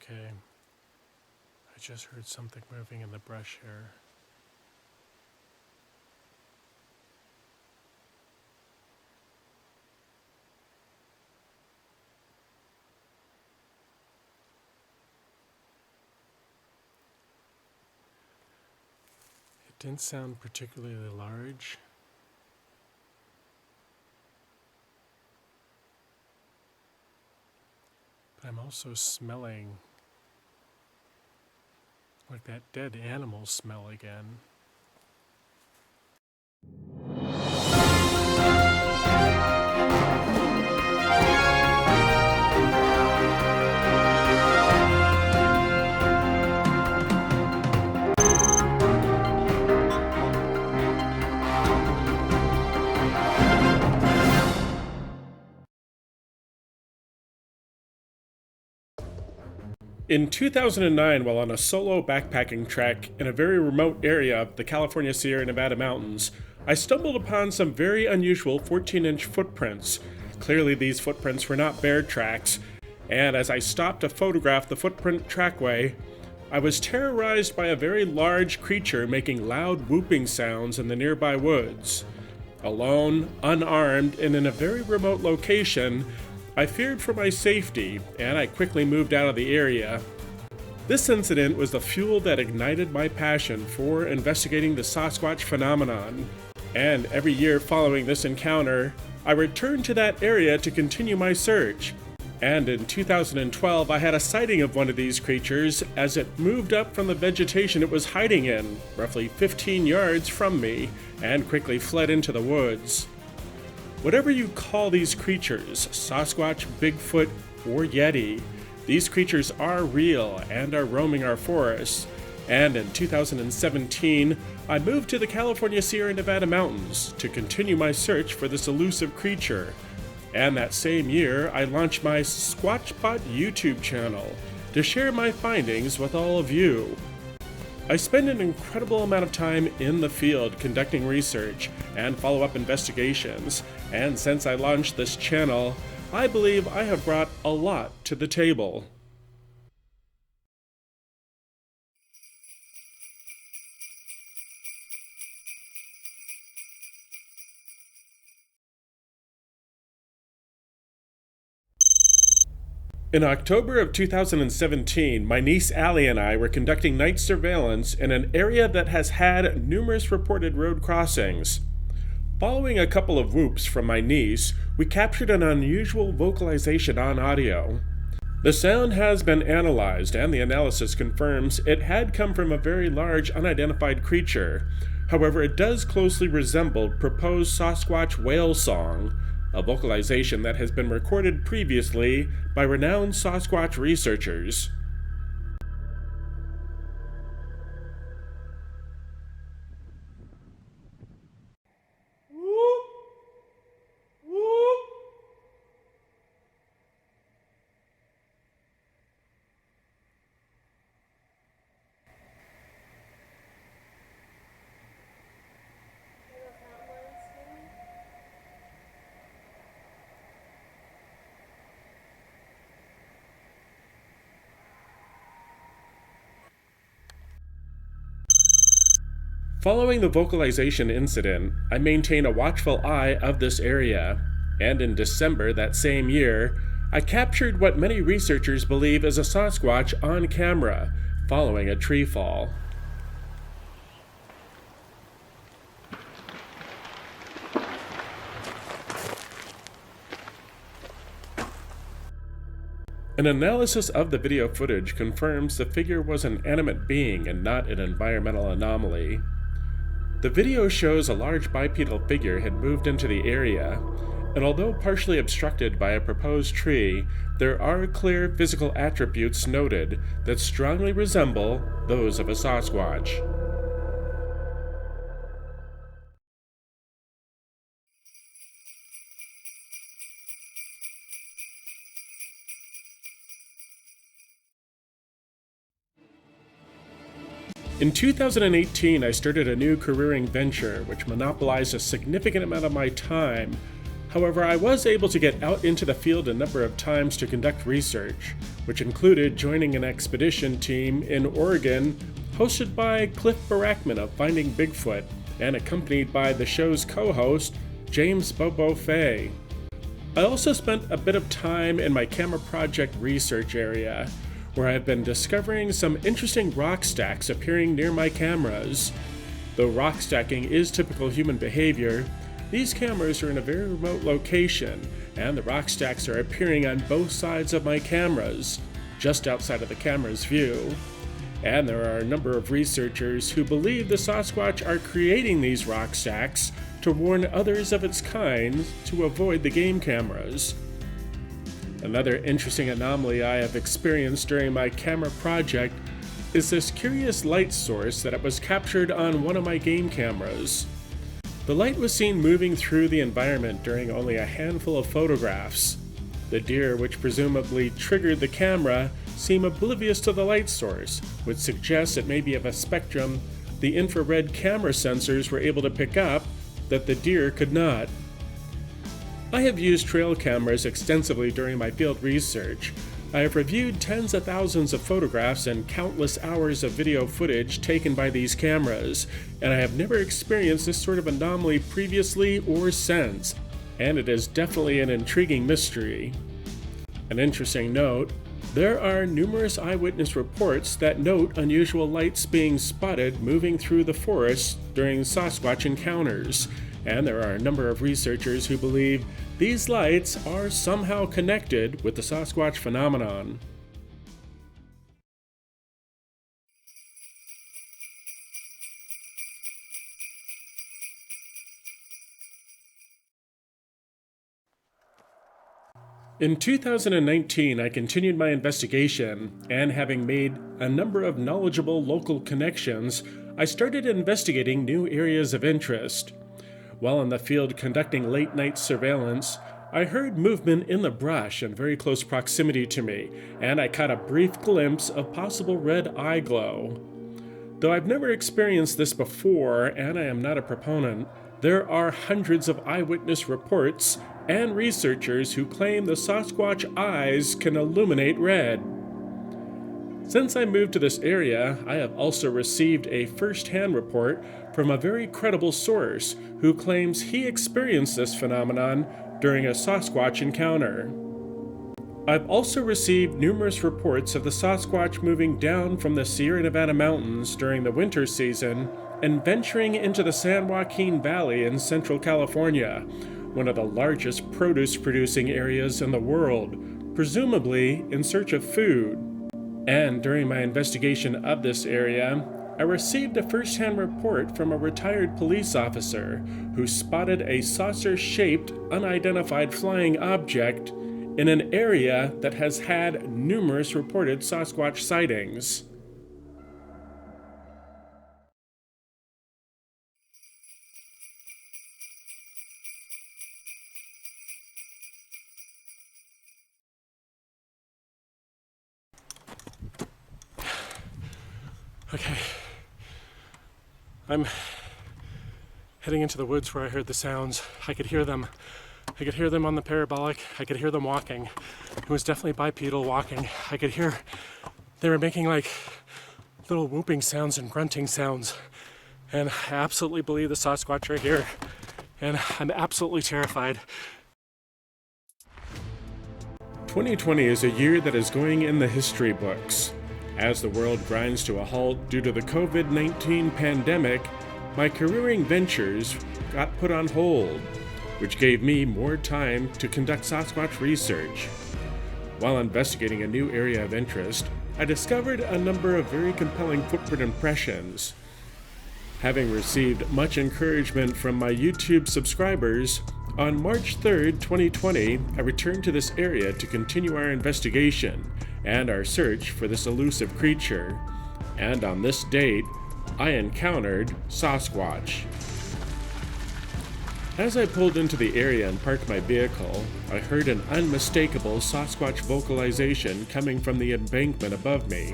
Okay, I just heard something moving in the brush here. It didn't sound particularly large. But I'm also smelling like that dead animal smell again. In 2009, while on a solo backpacking trek in a very remote area of the California Sierra Nevada mountains, I stumbled upon some very unusual 14-inch footprints. Clearly these footprints were not bear tracks, and as I stopped to photograph the footprint trackway, I was terrorized by a very large creature making loud whooping sounds in the nearby woods. Alone, unarmed, and in a very remote location, I feared for my safety, and I quickly moved out of the area. This incident was the fuel that ignited my passion for investigating the Sasquatch phenomenon, and every year following this encounter, I returned to that area to continue my search. And in 2012, I had a sighting of one of these creatures as it moved up from the vegetation it was hiding in, roughly 15 yards from me, and quickly fled into the woods. Whatever you call these creatures, Sasquatch, Bigfoot, or Yeti, these creatures are real and are roaming our forests. And in 2017, I moved to the California Sierra Nevada mountains to continue my search for this elusive creature. And that same year, I launched my Squatchspot YouTube channel to share my findings with all of you. I spend an incredible amount of time in the field conducting research and follow-up investigations, and since I launched this channel, I believe I have brought a lot to the table. In October of 2017, my niece Allie and I were conducting night surveillance in an area that has had numerous reported road crossings. Following a couple of whoops from my niece, we captured an unusual vocalization on audio. The sound has been analyzed, and the analysis confirms it had come from a very large unidentified creature. However, it does closely resemble proposed Sasquatch whale song, a vocalization that has been recorded previously by renowned Sasquatch researchers. Following the vocalization incident, I maintain a watchful eye of this area, and in December that same year, I captured what many researchers believe is a Sasquatch on camera, following a tree fall. An analysis of the video footage confirms the figure was an animate being and not an environmental anomaly. The video shows a large bipedal figure had moved into the area, and although partially obstructed by a proposed tree, there are clear physical attributes noted that strongly resemble those of a Sasquatch. In 2018, I started a new careering venture which monopolized a significant amount of my time, However, I was able to get out into the field a number of times to conduct research, which included joining an expedition team in Oregon hosted by Cliff Barackman of Finding Bigfoot and accompanied by the show's co-host, James Bobo Fay. I also spent a bit of time in my camera project research area, where I've been discovering some interesting rock stacks appearing near my cameras. Though rock stacking is typical human behavior, these cameras are in a very remote location, and the rock stacks are appearing on both sides of my cameras, just outside of the camera's view. And there are a number of researchers who believe the Sasquatch are creating these rock stacks to warn others of its kind to avoid the game cameras. Another interesting anomaly I have experienced during my camera project is this curious light source that was captured on one of my game cameras. The light was seen moving through the environment during only a handful of photographs. The deer, which presumably triggered the camera, seem oblivious to the light source, which suggests it may be of a spectrum the infrared camera sensors were able to pick up that the deer could not. I have used trail cameras extensively during my field research. I have reviewed tens of thousands of photographs and countless hours of video footage taken by these cameras, and I have never experienced this sort of anomaly previously or since, and it is definitely an intriguing mystery. An interesting note, there are numerous eyewitness reports that note unusual lights being spotted moving through the forest during Sasquatch encounters, and there are a number of researchers who believe these lights are somehow connected with the Sasquatch phenomenon. In 2019, I continued my investigation, and having made a number of knowledgeable local connections, I started investigating new areas of interest. While in the field conducting late-night surveillance, I heard movement in the brush in very close proximity to me, and I caught a brief glimpse of possible red eye glow. Though I've never experienced this before, and I am not a proponent, there are hundreds of eyewitness reports and researchers who claim the Sasquatch eyes can illuminate red. Since I moved to this area, I have also received a first-hand report from a very credible source who claims he experienced this phenomenon during a Sasquatch encounter. I've also received numerous reports of the Sasquatch moving down from the Sierra Nevada mountains during the winter season and venturing into the San Joaquin Valley in central California, one of the largest produce-producing areas in the world, presumably in search of food. And during my investigation of this area, I received a first-hand report from a retired police officer who spotted a saucer-shaped, unidentified flying object in an area that has had numerous reported Sasquatch sightings. Okay, I'm heading into the woods where I heard the sounds. I could hear them. I could hear them on the parabolic. I could hear them walking. It was definitely bipedal walking. I could hear they were making like little whooping sounds and grunting sounds. And I absolutely believe the Sasquatch are here. And I'm absolutely terrified. 2020 is a year that is going in the history books. As the world grinds to a halt due to the COVID-19 pandemic, my careering ventures got put on hold, which gave me more time to conduct Sasquatch research. While investigating a new area of interest, I discovered a number of very compelling footprint impressions. Having received much encouragement from my YouTube subscribers, on March 3rd, 2020, I returned to this area to continue our investigation and our search for this elusive creature. And on this date, I encountered Sasquatch. As I pulled into the area and parked my vehicle, I heard an unmistakable Sasquatch vocalization coming from the embankment above me.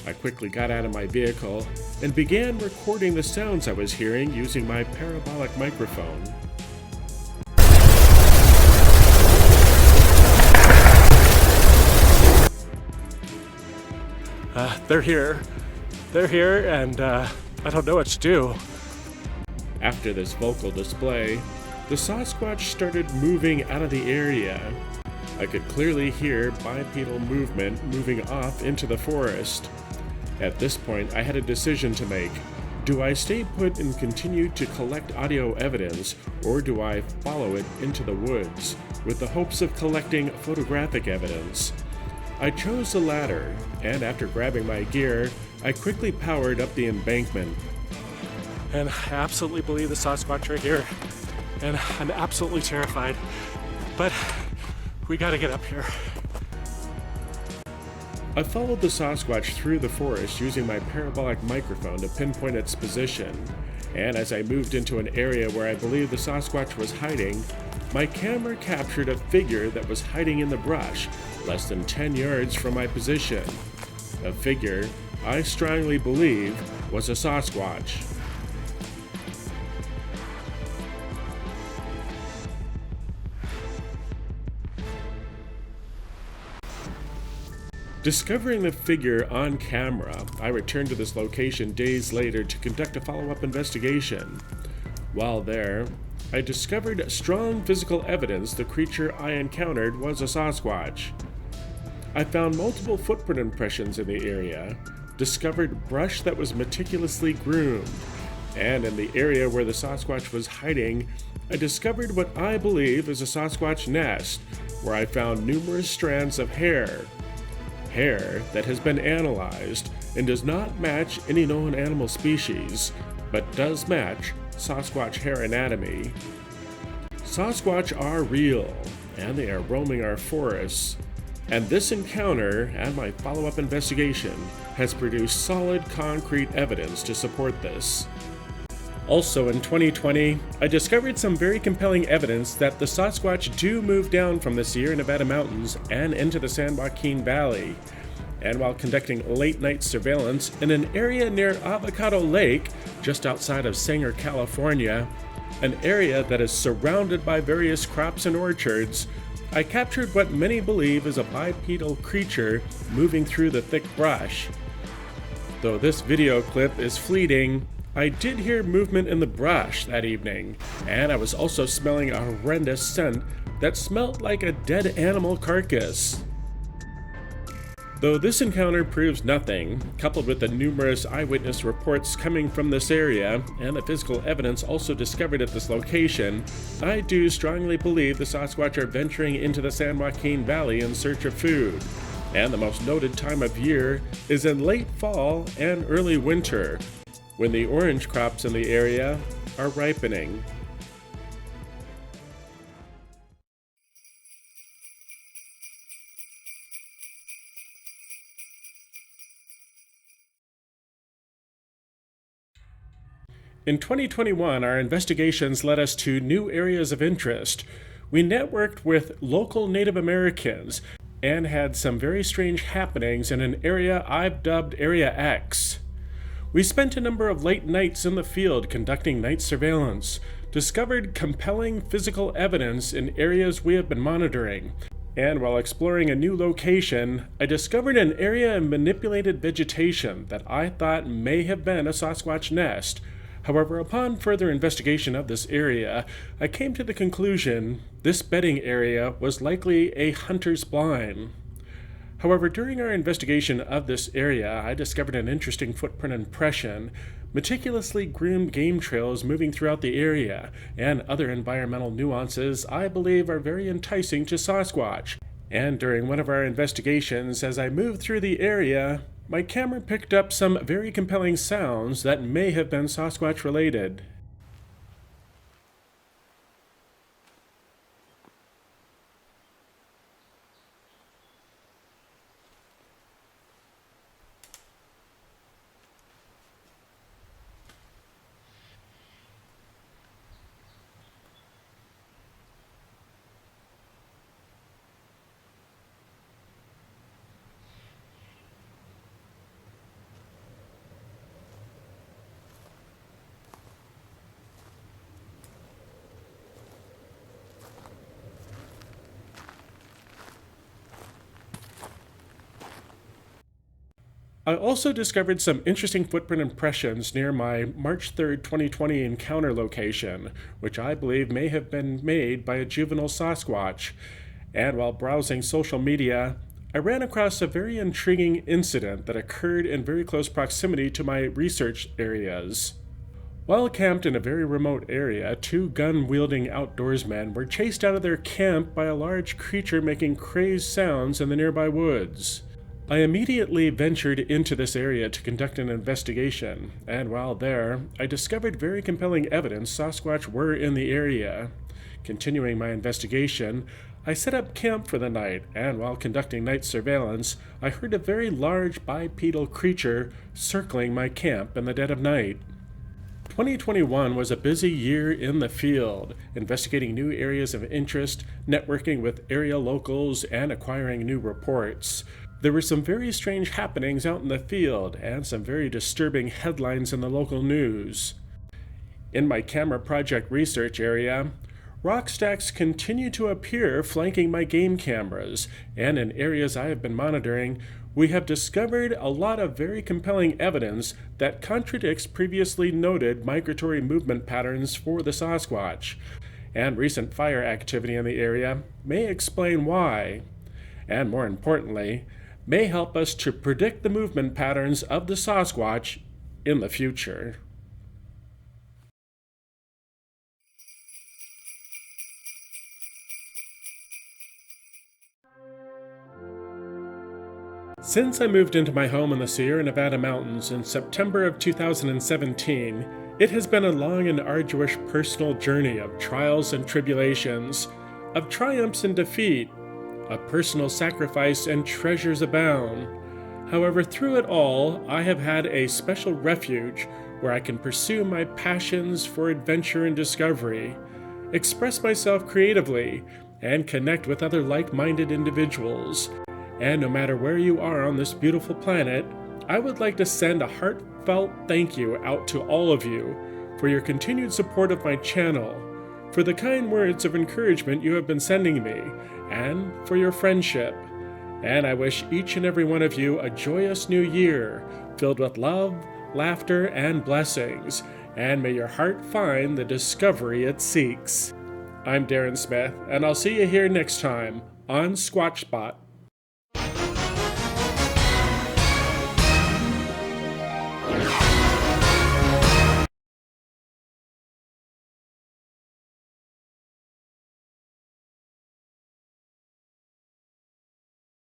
I quickly got out of my vehicle and began recording the sounds I was hearing using my parabolic microphone. they're here. They're here, and I don't know what to do. After this vocal display, the Sasquatch started moving out of the area. I could clearly hear bipedal movement moving off into the forest. At this point, I had a decision to make. Do I stay put and continue to collect audio evidence, or do I follow it into the woods with the hopes of collecting photographic evidence? I chose the latter, and after grabbing my gear, I quickly powered up the embankment. And I absolutely believe the Sasquatch right here, and I'm absolutely terrified, but we gotta get up here. I followed the Sasquatch through the forest using my parabolic microphone to pinpoint its position, and as I moved into an area where I believed the Sasquatch was hiding, my camera captured a figure that was hiding in the brush, less than 10 yards from my position. A figure I strongly believe was a Sasquatch. Discovering the figure on camera, I returned to this location days later to conduct a follow-up investigation. While there, I discovered strong physical evidence the creature I encountered was a Sasquatch. I found multiple footprint impressions in the area, discovered brush that was meticulously groomed, and in the area where the Sasquatch was hiding, I discovered what I believe is a Sasquatch nest, where I found numerous strands of hair that has been analyzed and does not match any known animal species, but does match Sasquatch hair anatomy. Sasquatch are real, and they are roaming our forests, and this encounter and my follow-up investigation has produced solid concrete evidence to support this. Also in 2020, I discovered some very compelling evidence that the Sasquatch do move down from the Sierra Nevada mountains and into the San Joaquin Valley. And while conducting late-night surveillance in an area near Avocado Lake, just outside of Sanger, California, an area that is surrounded by various crops and orchards, I captured what many believe is a bipedal creature moving through the thick brush. Though this video clip is fleeting, I did hear movement in the brush that evening, and I was also smelling a horrendous scent that smelled like a dead animal carcass. Though this encounter proves nothing, coupled with the numerous eyewitness reports coming from this area and the physical evidence also discovered at this location, I do strongly believe the Sasquatch are venturing into the San Joaquin Valley in search of food. And the most noted time of year is in late fall and early winter, when the orange crops in the area are ripening. In 2021, our investigations led us to new areas of interest. We networked with local Native Americans and had some very strange happenings in an area I've dubbed Area X. We spent a number of late nights in the field conducting night surveillance, discovered compelling physical evidence in areas we have been monitoring, and while exploring a new location, I discovered an area of manipulated vegetation that I thought may have been a Sasquatch nest. However, upon further investigation of this area, I came to the conclusion this bedding area was likely a hunter's blind. However, during our investigation of this area, I discovered an interesting footprint impression, meticulously groomed game trails moving throughout the area, and other environmental nuances I believe are very enticing to Sasquatch. And during one of our investigations, as I moved through the area, my camera picked up some very compelling sounds that may have been Sasquatch related. I also discovered some interesting footprint impressions near my March 3rd, 2020 encounter location, which I believe may have been made by a juvenile Sasquatch. And while browsing social media, I ran across a very intriguing incident that occurred in very close proximity to my research areas. While camped in a very remote area, two gun-wielding outdoorsmen were chased out of their camp by a large creature making crazed sounds in the nearby woods. I immediately ventured into this area to conduct an investigation, and while there, I discovered very compelling evidence Sasquatch were in the area. Continuing my investigation, I set up camp for the night, and while conducting night surveillance, I heard a very large bipedal creature circling my camp in the dead of night. 2021 was a busy year in the field, investigating new areas of interest, networking with area locals, and acquiring new reports. There were some very strange happenings out in the field, and some very disturbing headlines in the local news. In my camera project research area, rock stacks continue to appear flanking my game cameras, and in areas I have been monitoring, we have discovered a lot of very compelling evidence that contradicts previously noted migratory movement patterns for the Sasquatch, and recent fire activity in the area may explain why, and more importantly, may help us to predict the movement patterns of the Sasquatch in the future. Since I moved into my home in the Sierra Nevada mountains in September of 2017, it has been a long and arduous personal journey of trials and tribulations, of triumphs and defeat, of personal sacrifice and treasures abound. However, through it all, I have had a special refuge where I can pursue my passions for adventure and discovery, express myself creatively, and connect with other like-minded individuals. And no matter where you are on this beautiful planet, I would like to send a heartfelt thank you out to all of you for your continued support of my channel, for the kind words of encouragement you have been sending me, and for your friendship. And I wish each and every one of you a joyous new year, filled with love, laughter, and blessings, and may your heart find the discovery it seeks. I'm Darrin Smith, and I'll see you here next time on Squatchspot.